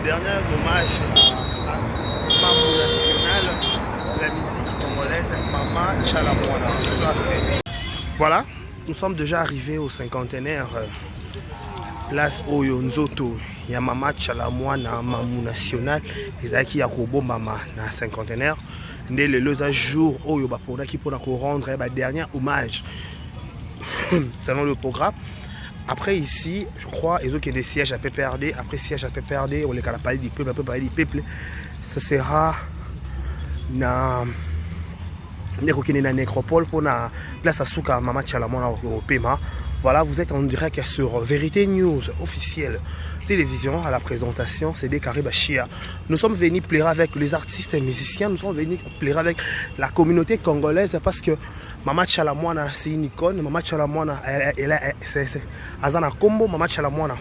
dernier hommage à membre national de la musique congolaise, Mama Tchalamwana. Voilà, nous sommes déjà arrivés au cinquantenaire. Place Oyo Nzoto, ya Mama Tchalamwana, Mamu national, ezaki ya Mama na cinquantenaire. Né le jour Oyo Bapona qui pour rendre un dernier hommage selon le programme. Après ici, je crois, ils ont des sièges à PPRD. Après siège à PPRD, on les parler du peuple, après parler du peuple. Ça sera na nécropole pour la place à Souka Mama Tchalamwana au Pema. Voilà, vous êtes en direct sur Vérité News officielle télévision à la présentation CD Karibachia. Nous sommes venus plaire avec les artistes et musiciens, nous sommes venus plaire avec la communauté congolaise parce que Mama Tchalamwana c'est une icône. Mama Tchalamwana c'est Azana Kombo. Mama Tchalamwana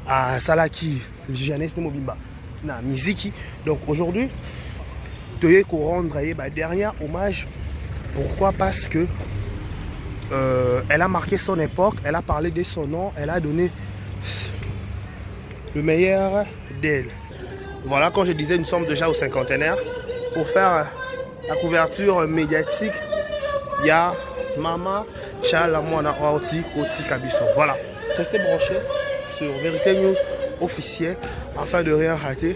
à Salaki, Jeunesse Mobimba, na Miziki. Donc aujourd'hui, tu es qu'on rendre un dernier hommage. Pourquoi? Parce que elle a marqué son époque, elle a parlé de son nom, elle a donné le meilleur d'elle. Voilà, quand je disais, nous sommes déjà au cinquantenaire. Pour faire la couverture médiatique, il y a Mama Tchalamwana Orti Koti Kabiso. Voilà, restez branchés sur Vérité News officielle afin de rien rater.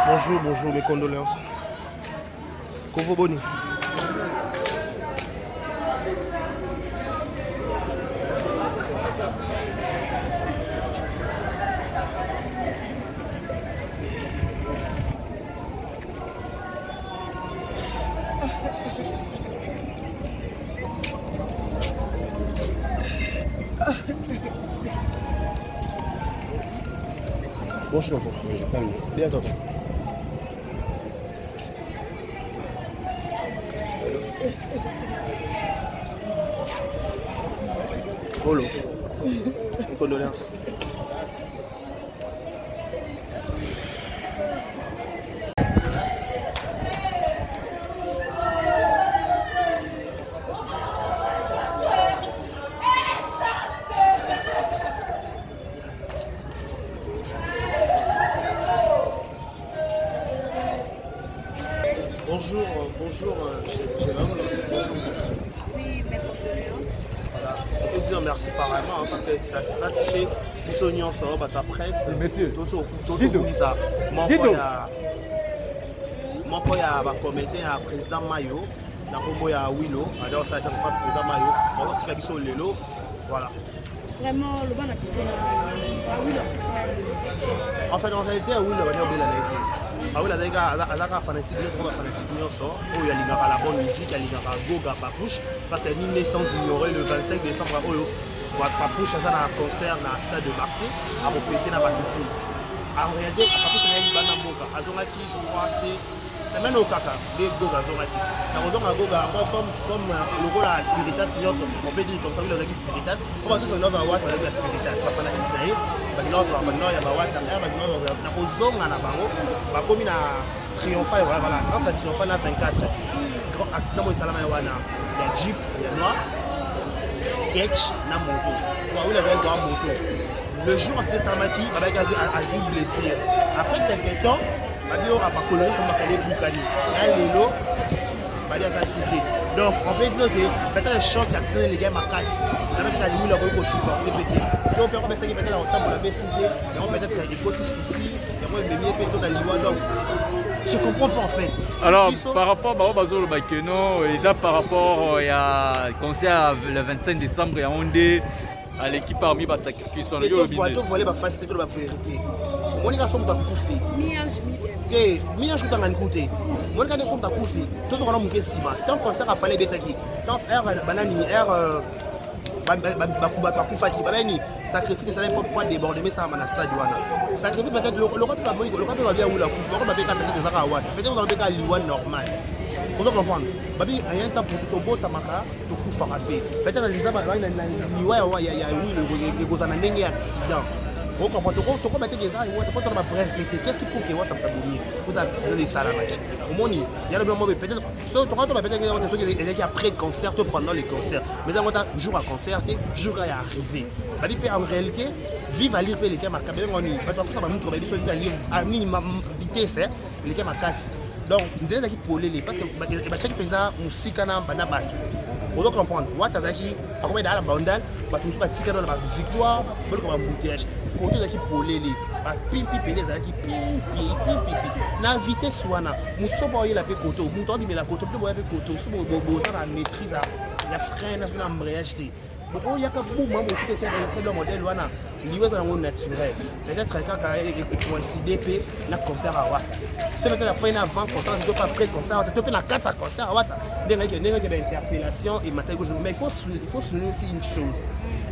Bonjour, bonjour, mes condoléances. Kovo Boni. Bonjour, enfant. Bien, tonton. Polo, mes condoléances. Bonjour, bonjour, j'ai vraiment oui, mes condoléances. Voilà. On peut dire merci pareillement hein, parce que ça a touché l'Union sur ta presse. Monsieur, tout ça. Mon il y a un comité à président Mayo, il y a Willow, alors ça a été président Mayo, on va Lelo, voilà. Vraiment, le bon a pu En fait, en réalité, oui, le Bania Obé l'a été. Ah oui, la fanatique, il y a la bonne musique, il y a Goga Papouche, parce qu'il y a une naissance ignorée le 25 décembre. Papouche a un concert dans le stade de Marseille, à Mopété dans Batoutou. En réalité, Papouche a une bande Moka. Azongaki, je crois, c'est même au Kaka, les Goga Azongaki. Goga, comme le rôle à Spiritas, on peut dire comme ça, il y a Spiritas. On va tous faire notre Watt avec la Spiritas. Pas fanatique. Bakomi na triomphal voilà en fait triomphal na 24 accident mo salama ya wana ya jeep ya noir ketch na moto soit oui la veille de moto le jour après Samaki avec a vu blessé après quelques temps babi aura pas coloré son makale bukani na lelo babi a sauté donc on peut dire que peut-être le choc a tiré les gars ma casse la mec a dit la beaucoup supporter pété donc on peut peut-être la autant pour la baisser et on peut-être des petits soucis et moi me mettre tout dans les donc je comprends pas en fait. Alors par rapport à Bazolo Bakeno et par rapport à concert le 25 décembre il y a Ondé à l'équipe parmi bas sacrifice on yo le voler ba facilité la vérité on est ensemble ba koufi miange kutanga nkuté on est ensemble ba koufi tout on a monté sima tant concert a fallait betaki tant faire banani bakufaki babeni sacrifice ça n'est pas point déborder mais ça na stade wana sacrifice peut-être le roi va bien où la coupe on va peut-être des arawa peut-être on va peut-être liwa normal vous comprenez babi rien temps pour tout beau tamaka to kufa raté peut-être dans les aba na liwa ya oui le gozana ndenge accident vous comprenez to ko battre des arawa to ko bref qu'est-ce qui prouve que wata taboni vous avez les salamaki au moni il y a le moment peut-être ce to ko peut-être que après concert pendant les concerts mais dans jour à concert jour à arriver babi en réalité vive à lire les camarades on y pas ça va nous trouver sur à minimum vitesse les camarades donc nous allons qui parce que chaque pensa musique na bana baki vous comprendre wata zaki akoba dans la bandale ba tout ça tika dans la victoire bon comme embouteillage côté zaki polele ba pimpi pele zaki pimpi na vitesse wana musoba oyela pe côté muto abi la côté pe boya pe côté so bo ça maîtrise ya frein na embrayage il y a un moment où tu essaies de faire le modèle, il y a un naturel. Peut-être que tu as CDP, le concert à Watt. C'est peut-être la fin avant concert, tu peux pas après concert, tu peux faire la 4 concert à Watt. Il y a une interpellation et matériel. Mais il faut souligner aussi une chose.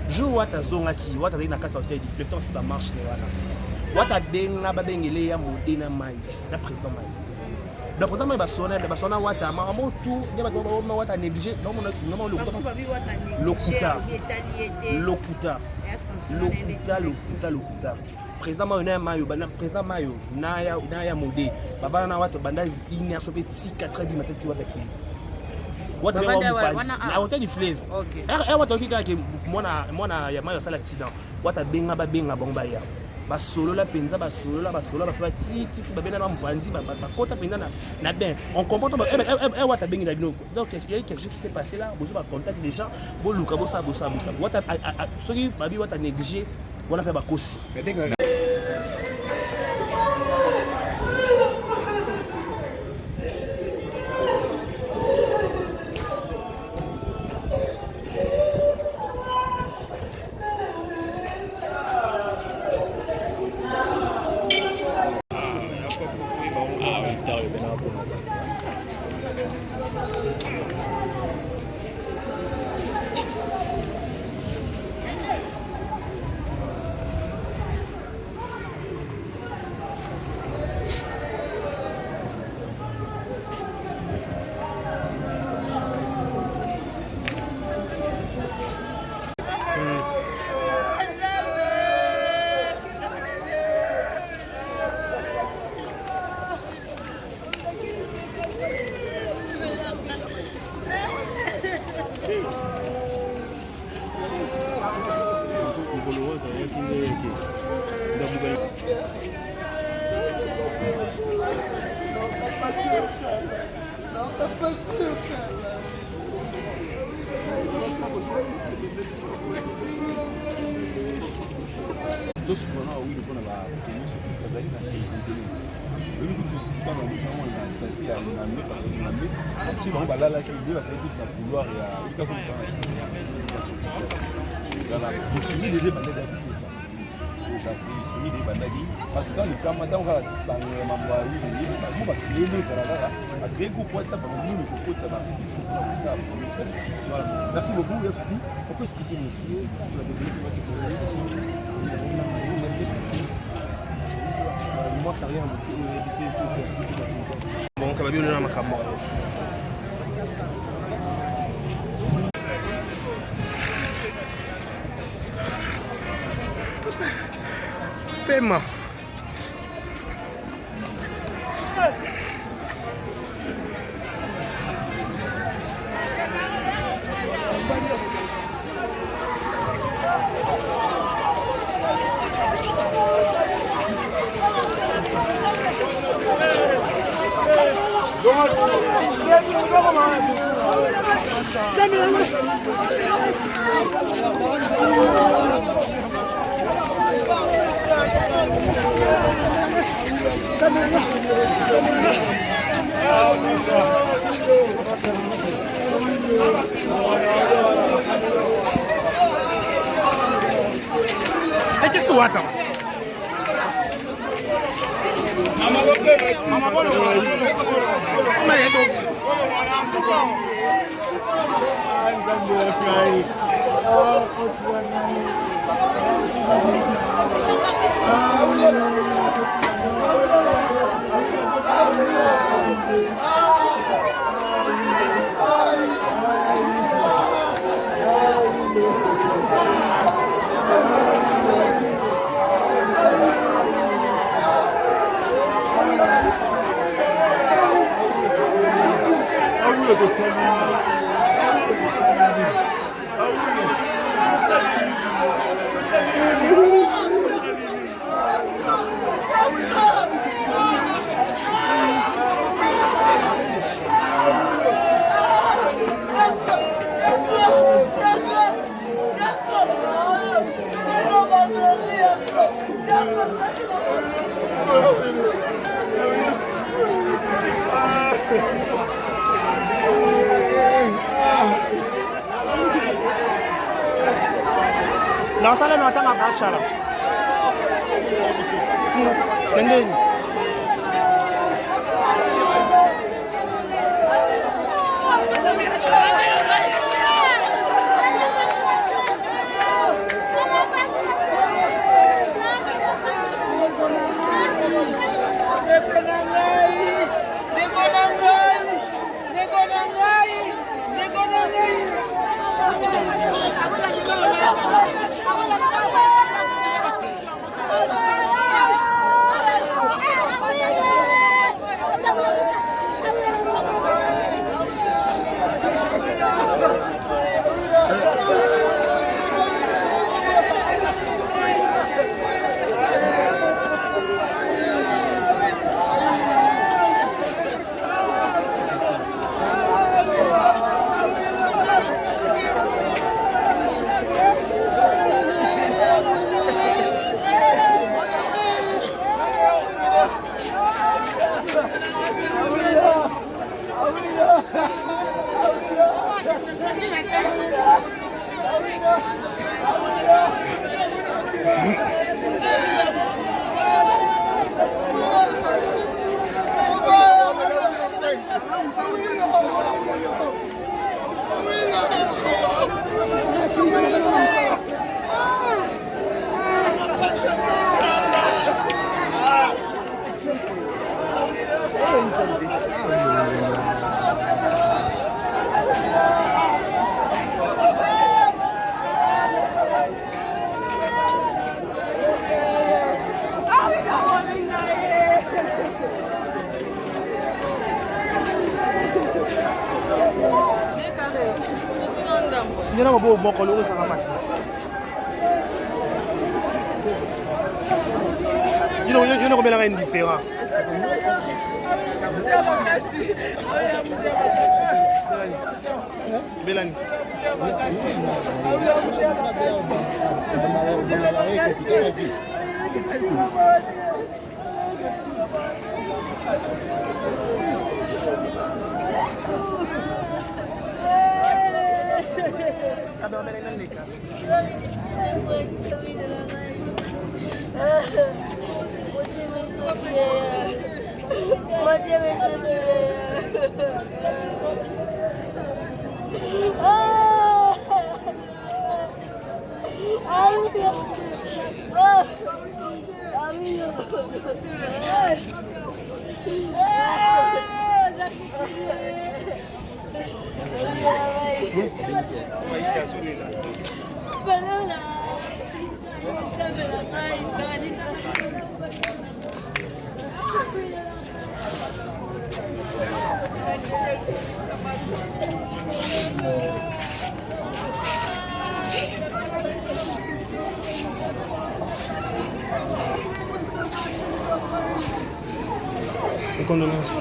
Je vois ta zone qui, Watt a une 4 hôtels, il faut que ça marche. Watt a bien la babengele ya modena mai, la président mai. Donc pourtant moi basona wata mamo tout ne ba wata négligé non mon lokuta président mayo bana président mayo na ya modé baba na wata banda ini asope 4 du matin si wata ki wata na hôtel du fleuve wata kika ke mona ya mayo sala accident wata benga bomba ya basolo la penza basolo ti babena na mpanzi bakota penza na ben on comprend wata bengi na bino donc il y a quelque chose qui s'est passé là bozo ba contact les gens bo luka bo sa wata soki babi wata négliger wana pe bakosi janvier solide ebandaki parce que dans le kama ntango kaka sangela mambo ya wili yebi mo bakrie mesala kaka bakrie groupe whatsapp bamoni kokotisa baartiste kosala voilà merci beaucoup Fifi on peut expliquer mon pied parce que la technique va se poser aussi moi carrière mon pied éviter tout classique bon kababi on est dans makambo Pema. La sala no atanga kachala. Kendeni. Nyana mabo moko lo sa kamasi. You know combien la indifférent. Belani. Les condoléances.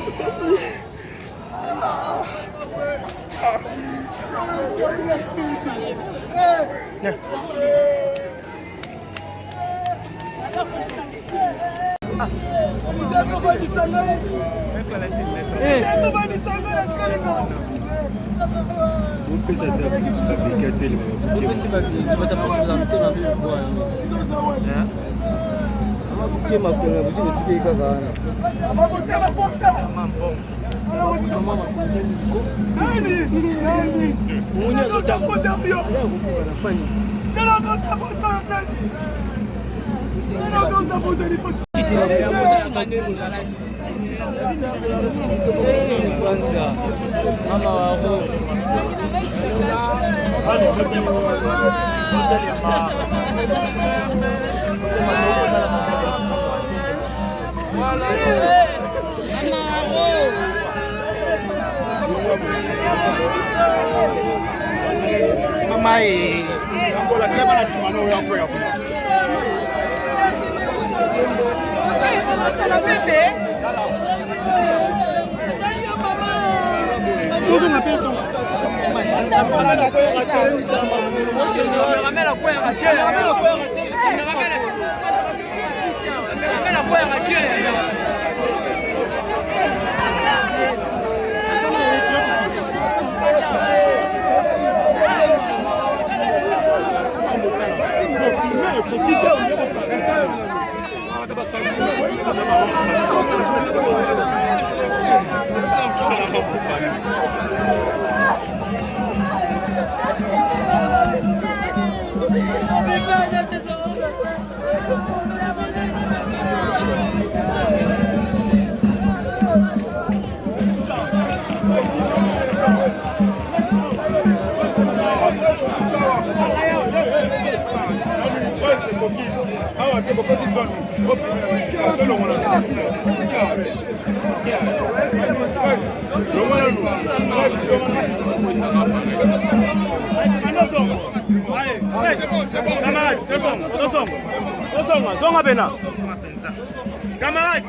Camarade,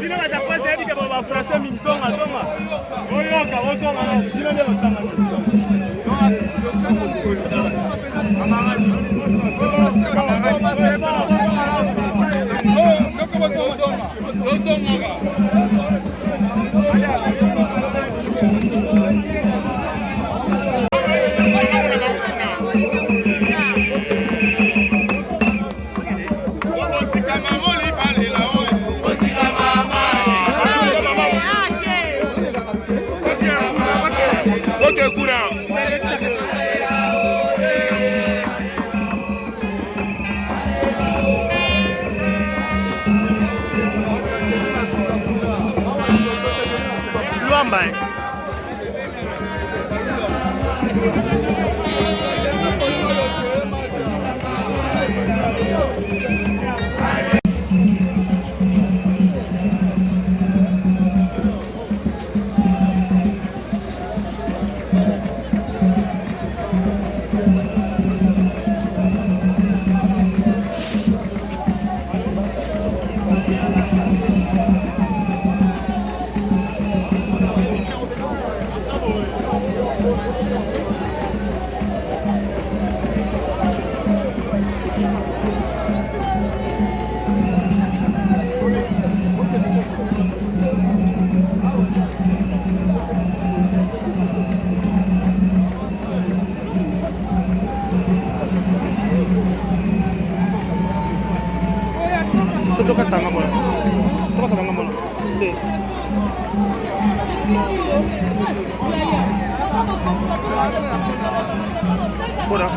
il y a des personnes qui ont français, mais ils sont à Soma. Toca sanga bwana. ça va mal. Voilà.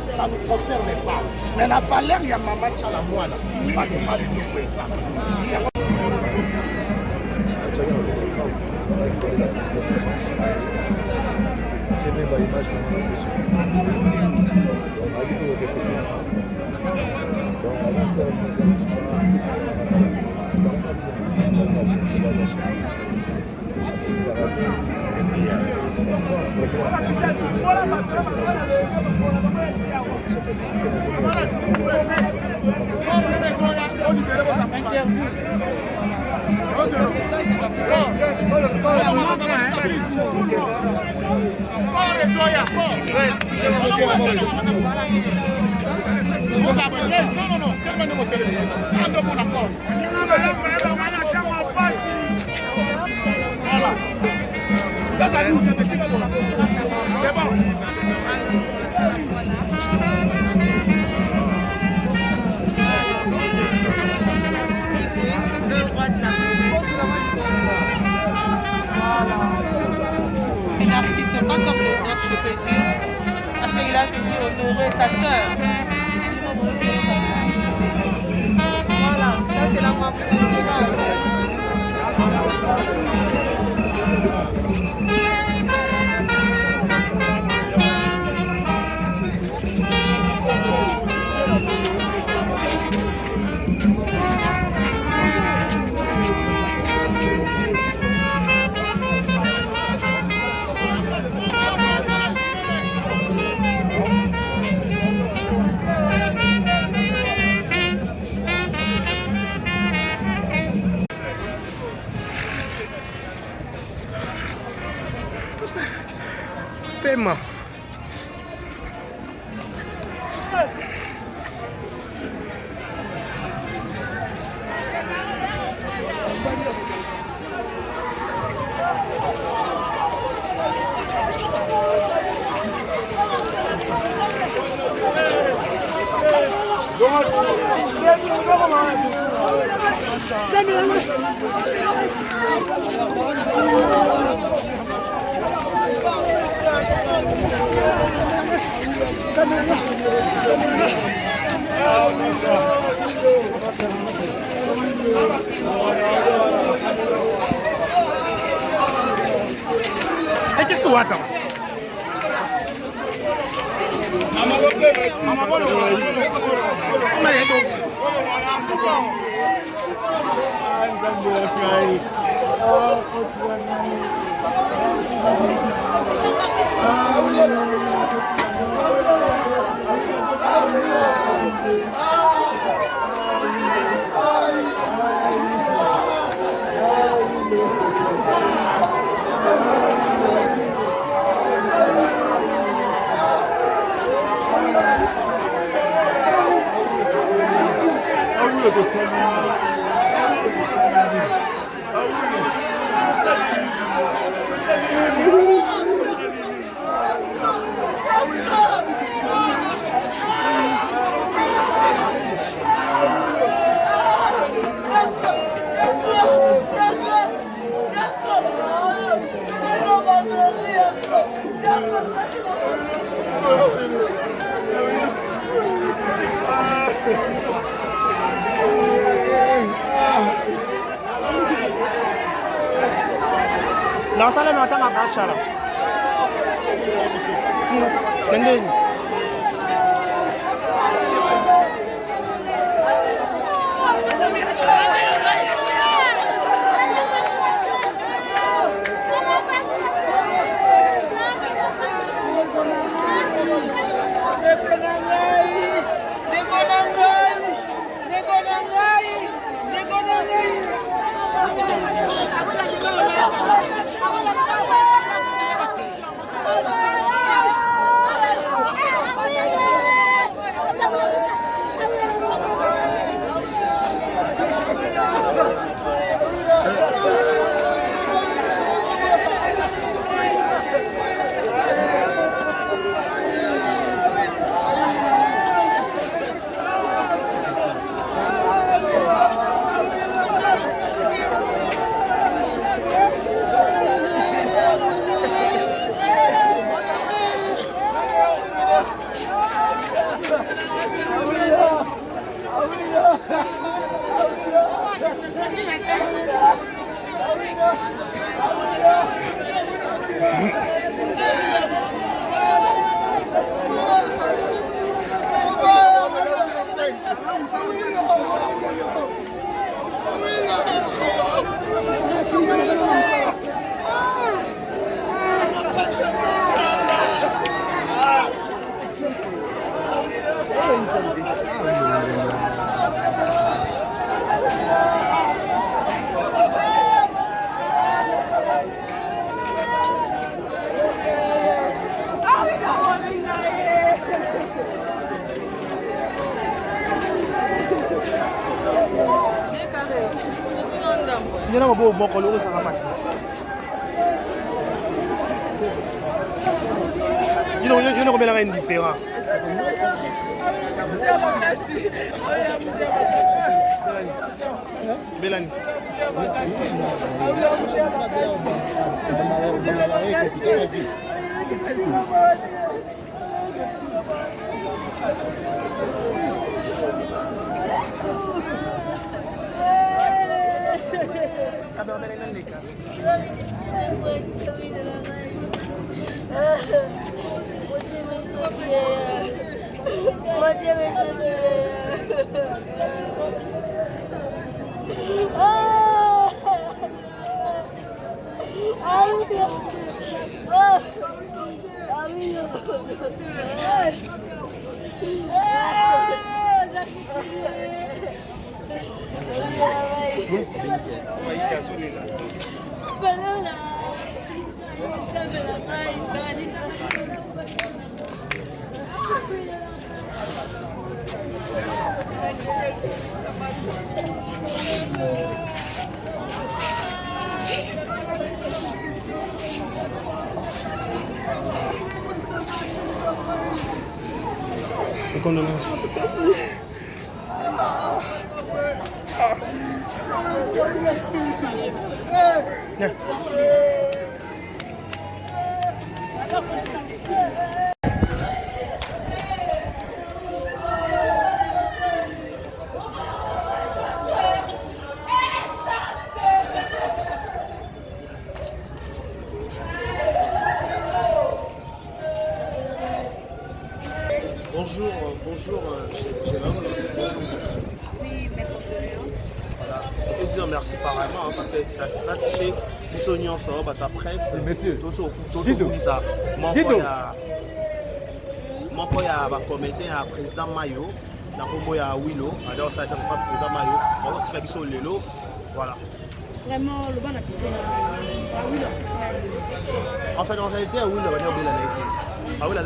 Ça ne nous concerne pas. Mais la valeur, il y a maman Tchalamoine. Il va nous mal dire ça. J'ai mis ma image dans ma session. On a vu que vous donc, avant ça, c'est bon. Un artiste pas comme les autres, je peux dire, parce qu'il a venu honorer sa sœur. Voilà, ça c'est la marque nationale. Paiement. Ah oui, La sala no atanga bachala. Nendeni. Il y a un beau bon coloré, ça va passer. Il y a une combien de différents. Bélani. Condoléances. Bonjour, j'ai l'homme. Oui, mes condoléances. Voilà. Je peux dire merci pareillement, parce que ça a touché les oignons sur la presse. Monsieur. Tout ça. Mon il y a un comité, il y a un président Mayo, il y a un Willow, alors ça a été un président Mayo, voilà. Vraiment, le bon a pissé en fait, en réalité, Willow va dire ah oui, la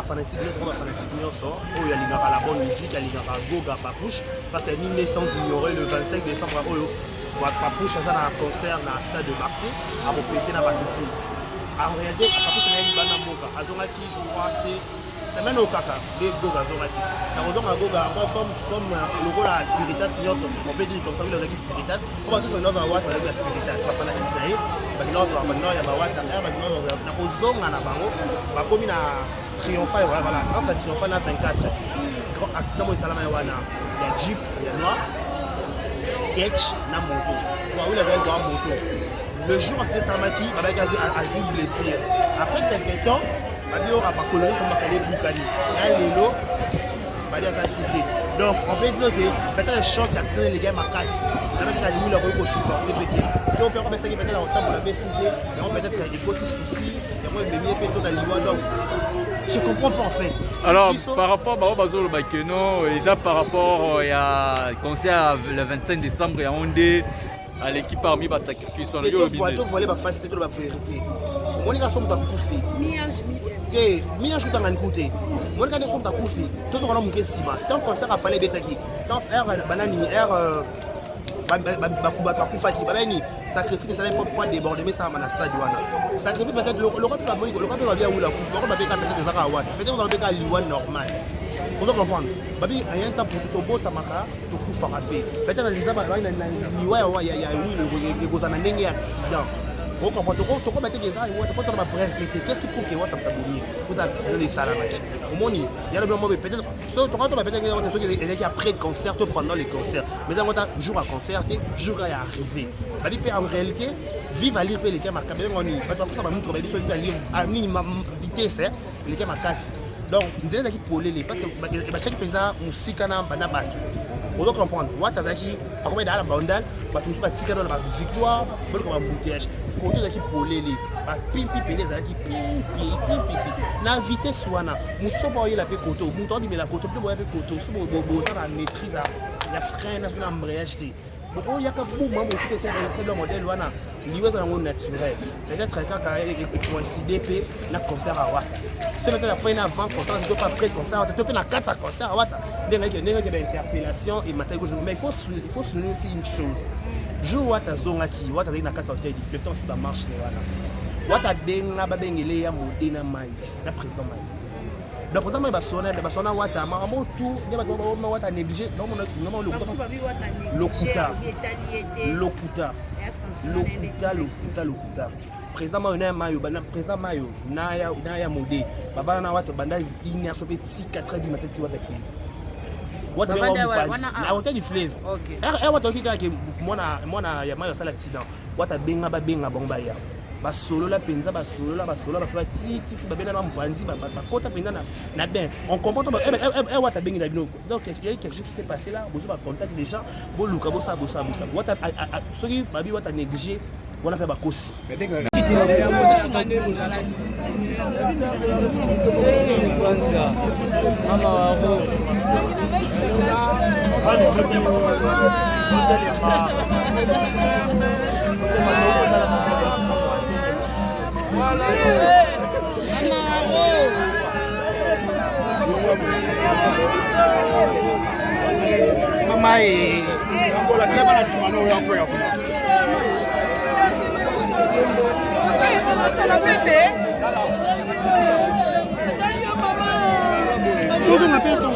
fanatique, il y a la bonne musique, il y a Goga Papouche, parce qu'il y a une naissance ignorée le 25 décembre. Papouche a un concert dans le stade de Marty, à fêter dans la en réalité, Papouche a une banane boca. Je crois que c'est même au caca des goga zoraki la raison à goga comme le rôle à spiritas on peut dire comme ça le spiritas on va tous dans watt avec la spiritas pas fanatique là ba non ya ba watt ba non na kozonga na bango ba komi na triomphal voilà en fait triomphal na 24 accident mo salama wana ya jeep ya noir ketch na moto toi oui la veille dans moto le jour après Samaki avec a vu blessé après quelques temps Babi aura pas coloré son matériel Bukani. Là, Lélo, Babi a sa souté. Donc, on peut dire que peut-être le choc qui a tiré les gars ma casse. La même qui a dit le rôle aussi pour répéter. Donc, on peut penser que peut-être longtemps pour la baisse souté, et on peut-être qu'il y a des petits soucis, et on peut même peut-être dans l'Ivoire. Donc, je comprends pas en fait. Alors, par rapport à Bazolo Bakeno, par rapport à concert le 25 décembre et à Ondé, à l'équipe parmi les sacrifices, on a eu le bilan. Voilà, la facilité de la vérité. On est ensemble à couper. Miange dans un côté. On est ensemble à couper. Tout ce qu'on a monté si mal. Tant qu'on s'est rafalé bétaki. Tant faire banani, bakufaki, babani, sacrifice, ça n'est pas déborder, mais ça m'a stade wana. Sacrifice peut-être le roi va bien où la coupe, le roi va bien peut-être des araouates. Peut-être on va bien liwan normal. On doit comprendre. Babi, il y a un temps pour tout beau tamaka, tout coup frappé. Peut-être les gens il y a le gozana n'engé accident. On comprend tout quoi mettre des arts ou tout quoi bref qu'est-ce qui prouve que vous avez abonné vous accident les salamaki au moins il y a le moment peut-être ce quand on va peut-être qui après concert pendant les concerts mais on a jour à concert jour à arriver babi peut en réalité vivre à lire les cas marqués on y pas tout ça va nous trouver sur lire à minimum vitesse les cas marqués donc nous allons qui pour les parce que chaque pensa musique na bana baki on doit comprendre watazaki akobe dans la bandale ba tout ça tika dans la victoire bon comme embouteillage côté zaki polele ba pipi pele zaki pipi na vitesse wana muso ba yela pe koto muto di mela koto pe boya pe koto so bo ça la maîtrise ya frein na embrayage te bon il y a ka boum mo tout c'est le modèle wana liwe za ngo naturel peut-être quand coïncider pe na concert à wata c'est peut-être la fin avant concert c'est pas après concert tu peux na 4 concert à wata des interpellation et matériel mais il faut souligner aussi une chose jour wata zonga ki wata na 4 hôtel du fleuton si ça marche là wata benga ba bengele ya modena mai na président mai donc pourtant ba sona wata ma motu ne ba ba wata négligé non lokuta président mayo président mayo na ya modé baba na wata banda ini asope 4 du matin si wata ki wata na hôtel du fleuve okay wata okika ke mona ya mayo sala accident wata benga bomba ya basolo la penza basolo la ti babena na mpanzi bakota penza na ben on comprend wata bengi na bino donc il y a quelque chose qui s'est passé là vous ba contact les gens bo luka bo ça wata soki babi wata négliger wana pe bakosi Mama e ngola kama na simano yangu ya kuna Todo uma pessoa.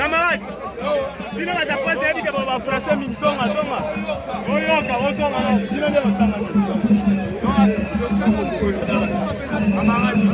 Camarade, bino baza presse yebi ke ba français mini songa songa. Oyoka osonga na bino nde batanga. Camarade,